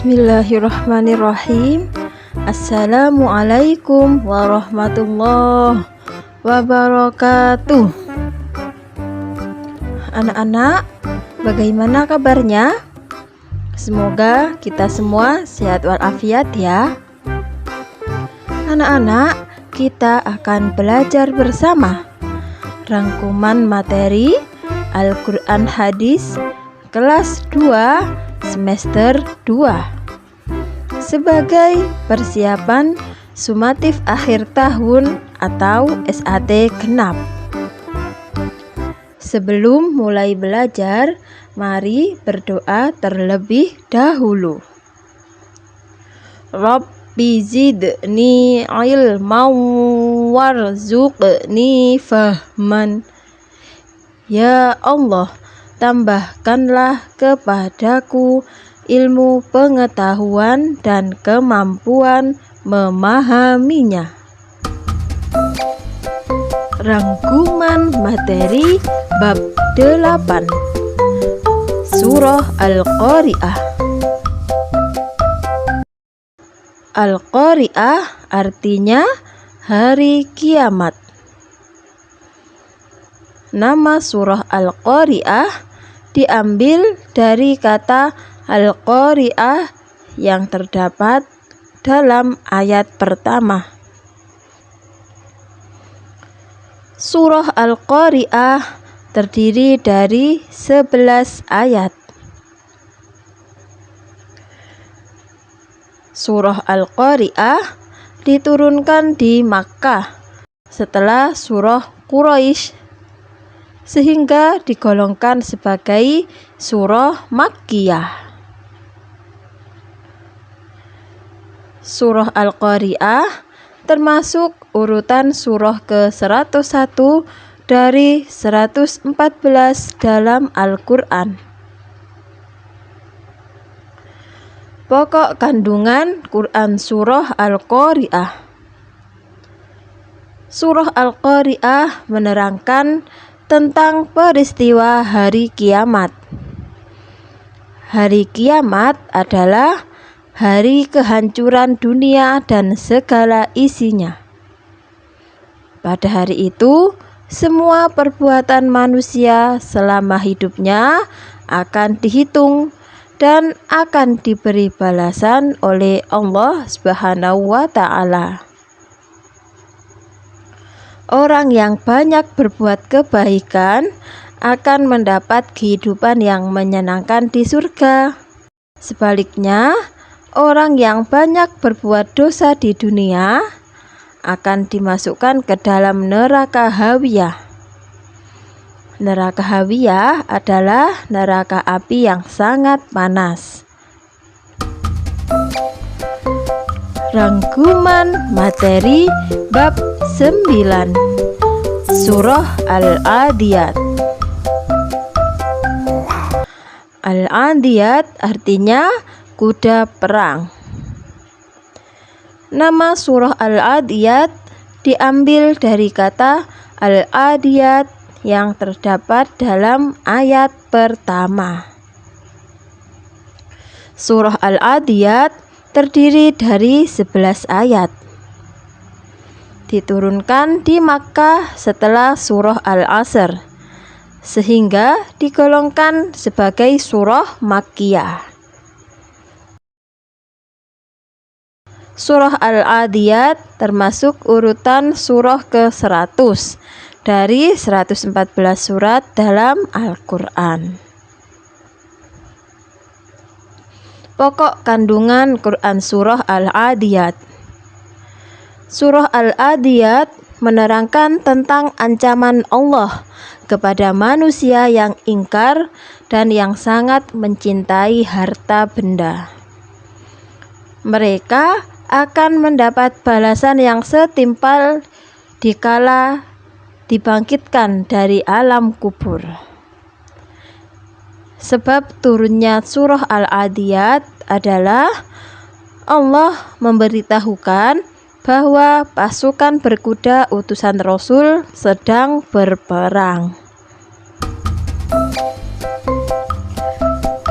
Bismillahirrahmanirrahim. Assalamualaikum warahmatullahi wabarakatuh. Anak-anak, bagaimana kabarnya? Semoga kita semua sehat walafiat ya. Anak-anak, kita akan belajar bersama rangkuman materi Al-Quran Hadis kelas 2 semester 2 sebagai persiapan sumatif akhir tahun atau SAT genap. Sebelum mulai belajar, mari berdoa terlebih dahulu. Rabbi zidni ilman warzuqni fahman. Ya Allah, tambahkanlah kepadaku ilmu pengetahuan dan kemampuan memahaminya. Rangkuman materi bab 8 Surah Al-Qari'ah. Al-Qari'ah artinya hari kiamat. Nama surah Al-Qari'ah diambil dari kata Al-Qari'ah yang terdapat dalam ayat pertama. Surah Al-Qari'ah terdiri dari 11 ayat. Surah Al-Qari'ah diturunkan di Makkah setelah surah Quraisy, sehingga digolongkan sebagai surah Makkiyah. Surah Al-Qari'ah termasuk urutan surah ke-101 dari 114 dalam Al-Quran. Pokok kandungan Quran surah Al-Qari'ah. Surah Al-Qari'ah menerangkan tentang peristiwa hari kiamat. Hari kiamat adalah hari kehancuran dunia dan segala isinya. Pada hari itu, semua perbuatan manusia selama hidupnya akan dihitung dan akan diberi balasan oleh Allah Subhanahu wa Ta'ala. Orang yang banyak berbuat kebaikan akan mendapat kehidupan yang menyenangkan di surga. Sebaliknya, orang yang banyak berbuat dosa di dunia akan dimasukkan ke dalam neraka hawiyah. Neraka hawiyah adalah neraka api yang sangat panas. Rangkuman materi bab 9 Surah Al-Adiyat. Al-Adiyat artinya kuda perang. Nama surah Al-Adiyat diambil dari kata Al-Adiyat yang terdapat dalam ayat pertama. Surah Al-Adiyat terdiri dari 11 ayat. Diturunkan di Makkah setelah surah Al-Asr, sehingga digolongkan sebagai surah Makkiyah. Surah Al-Adiyat termasuk urutan surah ke-100 dari 114 surat dalam Al-Quran. Pokok kandungan Quran surah Al-Adiyat. Surah Al-Adiyat menerangkan tentang ancaman Allah kepada manusia yang ingkar dan yang sangat mencintai harta benda. Mereka akan mendapat balasan yang setimpal dikala dibangkitkan dari alam kubur. Sebab turunnya surah Al-Adiyat adalah Allah memberitahukan bahwa pasukan berkuda utusan Rasul sedang berperang.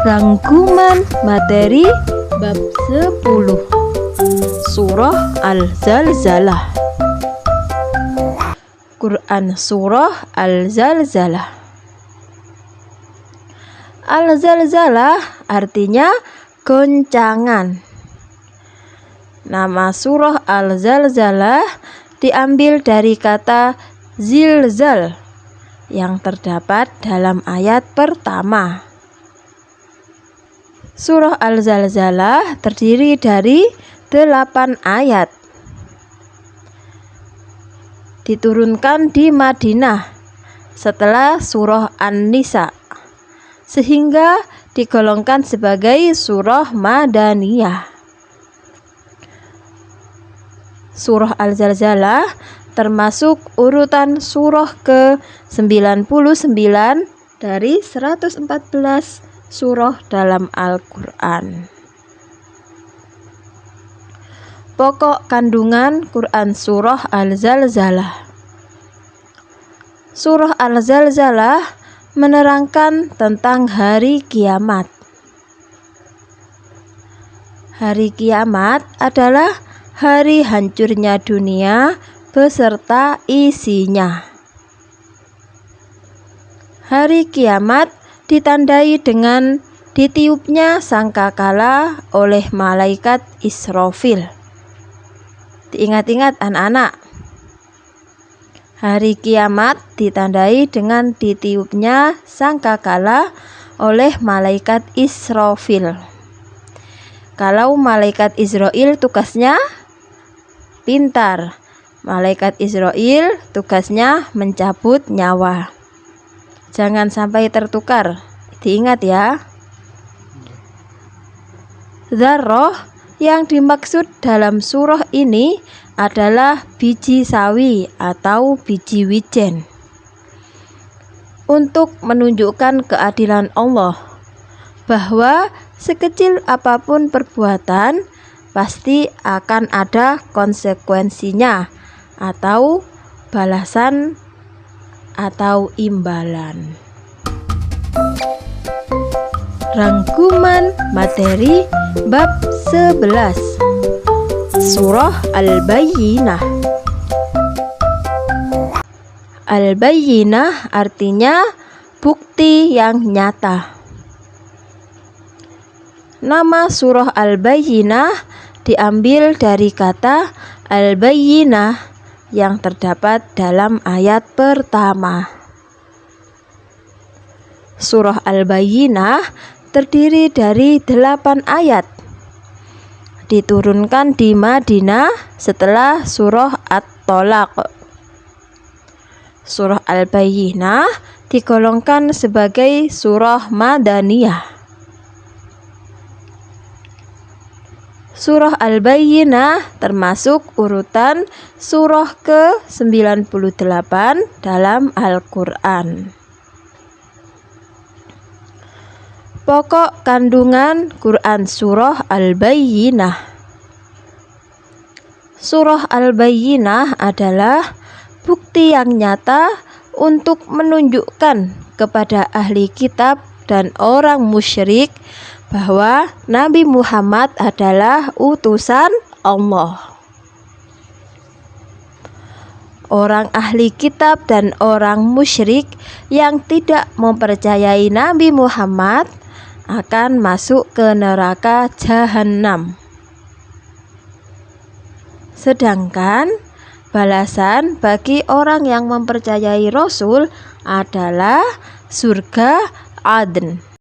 Rangkuman materi Bab 10 Surah Al-Zalzalah. Quran Surah Al-Zalzalah. Al-Zalzalah artinya goncangan. Nama surah Al-Zalzalah diambil dari kata zilzal yang terdapat dalam ayat pertama. Surah Al-Zalzalah terdiri dari 8 ayat. Diturunkan di Madinah setelah surah An-Nisa, sehingga digolongkan sebagai surah Madaniyah. Surah Al-Zalzalah termasuk urutan surah ke-99 dari 114 surah dalam Al-Quran. Pokok kandungan Quran Surah Al-Zalzalah. Surah Al-Zalzalah menerangkan tentang hari kiamat. Hari kiamat adalah hari hancurnya dunia beserta isinya. Hari kiamat ditandai dengan ditiupnya sangkakala oleh malaikat Israfil. Diingat-ingat anak-anak, hari kiamat ditandai dengan ditiupnya sangkakala oleh malaikat Israfil. Kalau malaikat Israel tugasnya pintar, malaikat Israel tugasnya mencabut nyawa. Jangan sampai tertukar, diingat ya. Dzarrah yang dimaksud dalam surah ini adalah biji sawi atau biji wijen. Untuk menunjukkan keadilan Allah, bahwa sekecil apapun perbuatan pasti akan ada konsekuensinya atau balasan atau imbalan. Rangkuman materi bab 11 Surah Al-Bayyinah. Al-Bayyinah artinya bukti yang nyata. Nama surah Al-Bayyinah diambil dari kata Al-Bayyinah yang terdapat dalam ayat pertama. Surah Al-Bayyinah terdiri dari 8 ayat. Diturunkan di Madinah setelah surah At-Tolaq. Surah Al-Bayyinah digolongkan sebagai surah Madaniyah. Surah Al-Bayyinah termasuk urutan surah ke-98 dalam Al-Quran. Pokok kandungan Quran Surah Al-Bayyinah. Surah Al-Bayyinah adalah bukti yang nyata untuk menunjukkan kepada ahli kitab dan orang musyrik bahwa Nabi Muhammad adalah utusan Allah. Orang ahli kitab dan orang musyrik yang tidak mempercayai Nabi Muhammad akan masuk ke neraka Jahannam. Sedangkan balasan bagi orang yang mempercayai Rasul adalah surga Adn.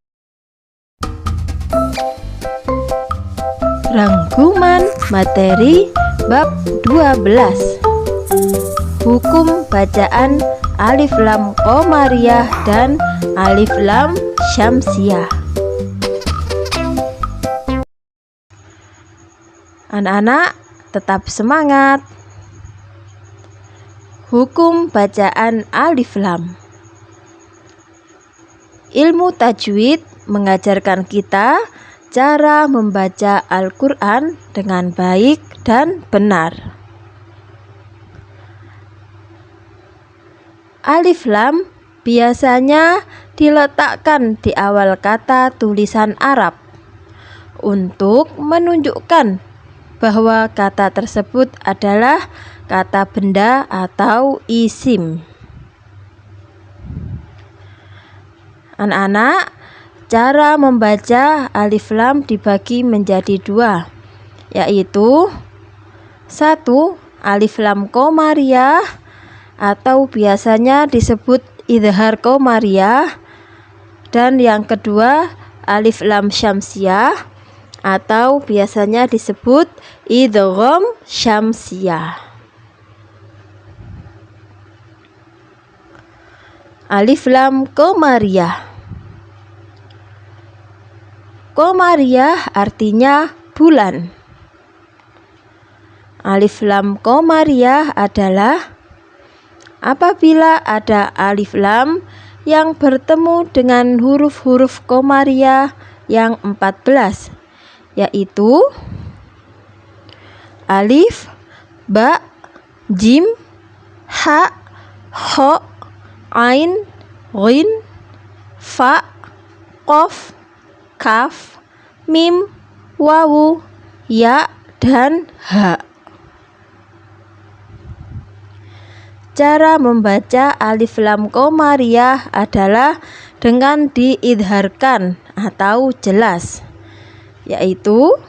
Rangkuman materi bab 12 Hukum bacaan Alif Lam Qomariyah dan Alif Lam Syamsiyah. Anak-anak tetap semangat. Hukum bacaan Alif Lam. Ilmu tajwid mengajarkan kita cara membaca Al-Quran dengan baik dan benar. Alif Lam biasanya diletakkan di awal kata tulisan Arab. untuk menunjukkan bahwa kata tersebut adalah kata benda atau isim. Anak-anak, cara membaca alif lam dibagi menjadi dua, yaitu 1. Alif lam qomariyah atau biasanya disebut idhar qomariyah, dan yang kedua alif lam syamsiyah atau biasanya disebut idgham syamsiyah. Alif lam qomariyah. Qomariyah artinya bulan. Alif lam qomariyah adalah apabila ada alif lam yang bertemu dengan huruf-huruf qomariyah yang 14, yaitu alif, ba, jim, ha, kho, ain, ghin, fa, qaf, kaf, mim, wawu, ya, dan ha. Cara membaca alif lam qomariyah adalah dengan diidharkan atau jelas, yaitu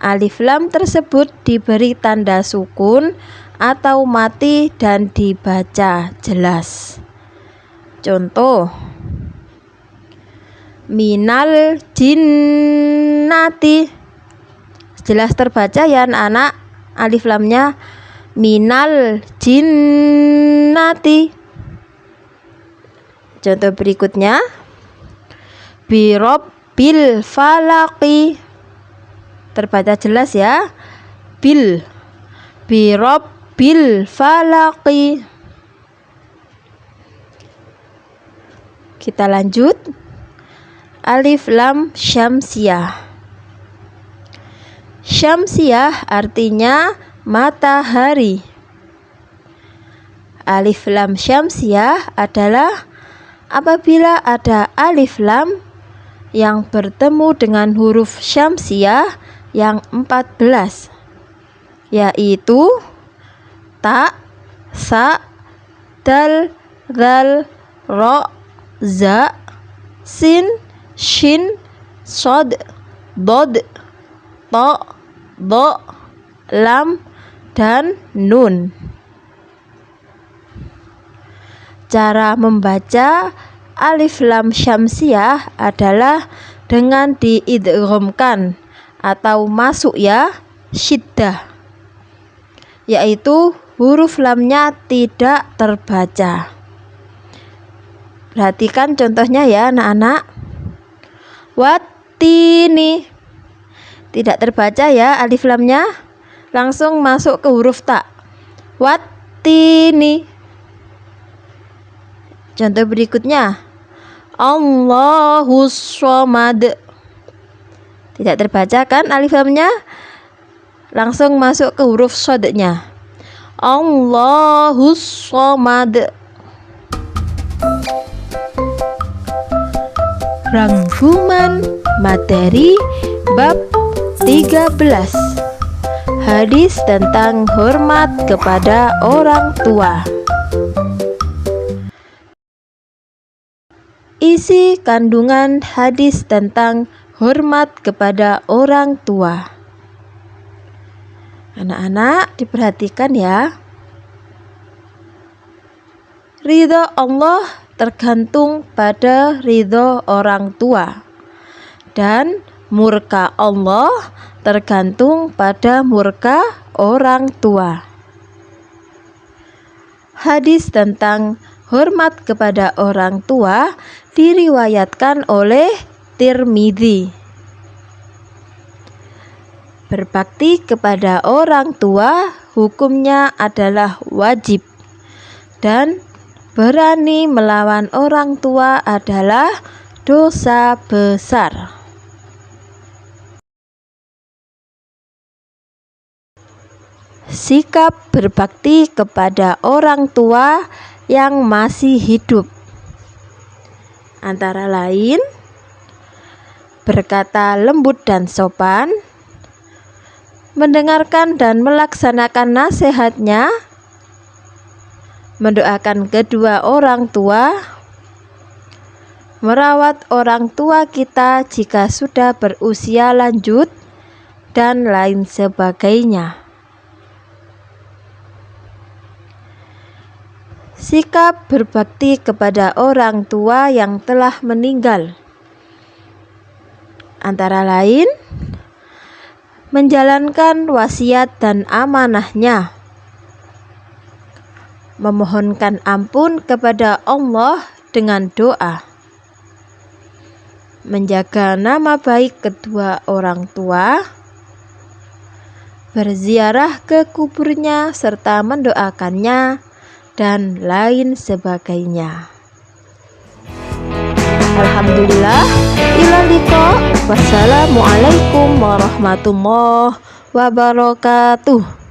alif lam tersebut diberi tanda sukun atau mati dan dibaca jelas. Contoh, minal jinnati. Jelas terbaca ya anak-anak, alif lamnya minal jinnati. Contoh berikutnya, birabbil falaqi. Terbaca jelas ya, birabbil falaqi. Kita lanjut. Alif lam syamsiyah. Syamsiyah artinya matahari. Alif lam syamsiyah adalah apabila ada alif lam yang bertemu dengan huruf syamsiyah yang 14, yaitu ta, sa, dal, zal, ro, za, sin, shin, sod, dod, to, do, lam, dan nun. Cara membaca alif lam syamsiyah adalah dengan diidghamkan atau masuk ya syiddah, yaitu huruf lamnya tidak terbaca. Perhatikan contohnya ya anak-anak. Wattini. Tidak terbaca ya alif lamnya, langsung masuk ke huruf ta. Wattini. Contoh berikutnya, Allahus shomad. Tidak terbaca kan alif lamnya, langsung masuk ke huruf shodnya. Allahus shomad. Rangkuman materi bab 13. Hadis tentang hormat kepada orang tua. Isi kandungan hadis tentang hormat kepada orang tua. Anak-anak diperhatikan ya. Ridho Allah tergantung pada ridho orang tua, dan murka Allah tergantung pada murka orang tua. Hadis tentang hormat kepada orang tua diriwayatkan oleh Tirmidzi. Berbakti kepada orang tua hukumnya adalah wajib, dan berani melawan orang tua adalah dosa besar. Sikap berbakti kepada orang tua yang masih hidup antara lain berkata lembut dan sopan, mendengarkan dan melaksanakan nasihatnya, mendoakan kedua orang tua, merawat orang tua kita jika sudah berusia lanjut, dan lain sebagainya. Sikap berbakti kepada orang tua yang telah meninggal antara lain menjalankan wasiat dan amanahnya, memohonkan ampun kepada Allah dengan doa, menjaga nama baik kedua orang tua, berziarah ke kuburnya serta mendoakannya, dan lain sebagainya. Alhamdulillah, ila liqa. Wassalamualaikum warahmatullahi wabarakatuh.